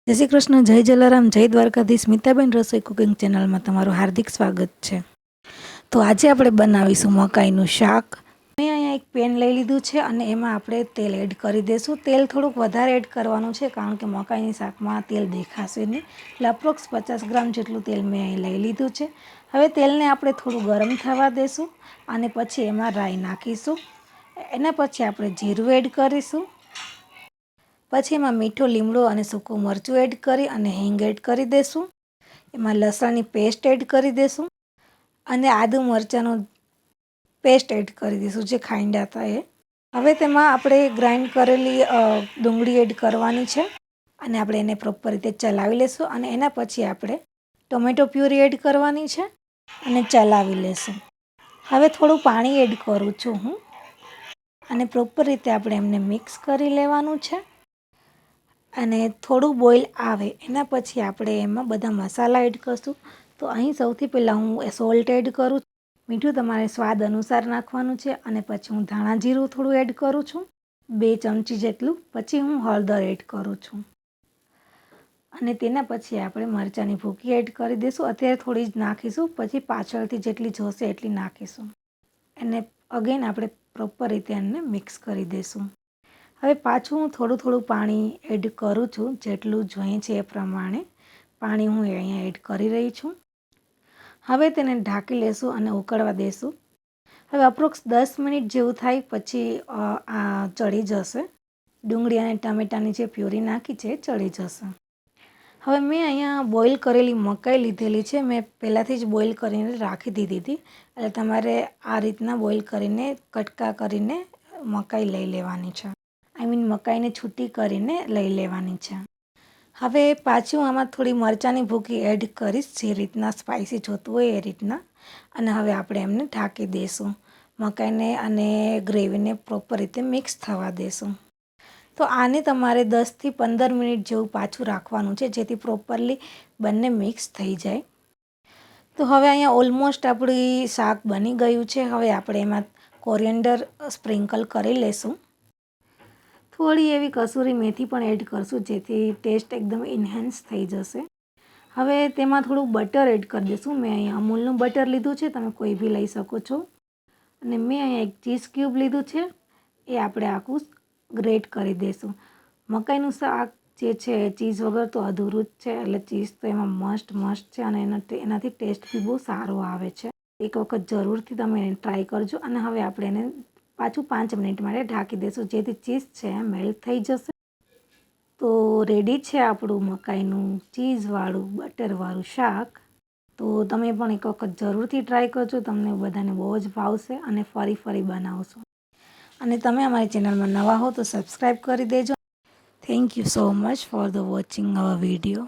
જય શ્રી કૃષ્ણ, જય જલારામ, જય દ્વારકાધીશ. સ્મિતાબેન રસોઈ કુકિંગ ચેનલમાં તમારું હાર્દિક સ્વાગત છે. તો આજે આપણે બનાવીશું મકાઈનું શાક. મેં અહીંયા એક પેન લઈ લીધું છે અને એમાં આપણે તેલ એડ કરી દઈશું. તેલ થોડુંક વધારે એડ કરવાનું છે કારણ કે મકાઈની શાકમાં તેલ દેખાશે નહીં. એટલે અપ્રોક્સ 50 ગ્રામ જેટલું તેલ મેં અહીં લઈ લીધું છે. હવે તેલને આપણે થોડું ગરમ થવા દઈશું અને પછી એમાં રાઈ નાખીશું. એના પછી આપણે જીરું એડ કરીશું. પછી એમાં મીઠો લીમડો અને સૂકું મરચું એડ કરી અને હિંગ એડ કરી દઈશું. એમાં લસણની પેસ્ટ એડ કરી દઈશું અને આદુ મરચાંનો પેસ્ટ એડ કરી દઈશું જે ખાંડ્યા હતા એ. હવે તેમાં આપણે ગ્રાઇન્ડ કરેલી ડુંગળી એડ કરવાની છે અને આપણે એને પ્રોપર રીતે ચલાવી લઈશું અને એના પછી આપણે ટોમેટો પ્યુરી એડ કરવાની છે અને ચલાવી લઈશું. હવે થોડું પાણી એડ કરું છું હું અને પ્રોપર રીતે આપણે એમને મિક્સ કરી લેવાનું છે. અને થોડું બોઇલ આવે એના પછી આપણે એમાં બધા મસાલા એડ કરીશું. તો અહીં સૌથી પહેલાં હું સોલ્ટ એડ કરું છું. મીઠું તમારે સ્વાદ અનુસાર નાખવાનું છે અને પછી હું ધાણા જીરું થોડું એડ કરું છું 2 ચમચી જેટલું. પછી હું હળદર એડ કરું છું અને તેના પછી આપણે મરચાંની ભૂકી એડ કરી દઈશું. અત્યારે થોડી જ નાખીશું, પછી પાછળથી જેટલી જોશે એટલી નાખીશું. એને અગેન આપણે પ્રોપર રીતે એને મિક્સ કરી દઈશું. હવે પાછું હું થોડું પાણી એડ કરું છું, જેટલું જોઈએ છે એ પ્રમાણે પાણી હું અહીંયા એડ કરી રહી છું. હવે તેને ઢાંકી લેશું અને ઉકળવા દઈશું. હવે અપ્રોક્સ 10 મિનિટ જેવું થાય પછી આ ચડી જશે. ડુંગળી અને ટામેટાની જે પ્યુરી નાખી છે એ ચડી જશે. હવે મેં અહીંયા બોઇલ કરેલી મકાઈ લીધેલી છે. મેં પહેલાંથી જ બોઇલ કરીને રાખી દીધી હતી. એટલે તમારે આ રીતના બોઇલ કરીને કટકા કરીને મકાઈ લઈ લેવાની છે. મકાઈને છૂટી કરીને લઈ લેવાની છે. હવે પાછી હું આમાં થોડી મરચાંની ભૂકી એડ કરીશ, જે રીતના સ્પાઇસી જોતું હોય એ રીતના. અને હવે આપણે એમને ઢાંકી દઈશું. મકાઈને અને ગ્રેવીને પ્રોપર રીતે મિક્સ થવા દઈશું. તો આને તમારે 10થી 15 મિનિટ જેવું પાછું રાખવાનું છે, જેથી પ્રોપરલી બંને મિક્સ થઈ જાય. તો હવે અહીંયા ઓલમોસ્ટ આપણી શાક બની ગયું છે. હવે આપણે એમાં કોરિએન્ડર સ્પ્રિંકલ કરી લઈશું. થોડી એવી કસૂરી મેથી પણ એડ કરશું, જેથી ટેસ્ટ એકદમ ઇન્હેન્સ થઈ જશે. હવે તેમાં થોડું બટર એડ કરી દઈશું. મેં અહીંયા અમૂલનું બટર લીધું છે, તમે કોઈ બી લઈ શકો છો. અને મેં અહીંયા એક ચીઝ ક્યુબ લીધું છે, એ આપણે આખું ગ્રેટ કરી દઈશું. મકાઈનું શાક જે છે ચીઝ વગર તો અધૂરું જ છે, એટલે ચીઝ તો એમાં મસ્ટ છે અને એનાથી ટેસ્ટ બી બહુ સારો આવે છે. એક વખત જરૂરથી તમે એને ટ્રાય કરજો. અને હવે આપણે એને પાછું 5 મિનિટ માટે ઢાંકી દઈશું, જેથી ચીઝ છે મેલ્ટ થઈ જશે. તો રેડી છે આપણું મકાઈનું ચીઝવાળું બટરવાળું શાક. તો તમે પણ એક વખત જરૂરથી ટ્રાય કરજો. તમને બધાને બહુ જ ભાવશે અને ફરી બનાવશો. અને તમે અમારી ચેનલમાં નવા હો તો સબસ્ક્રાઈબ કરી દેજો. Thank you so much for the watching hour video.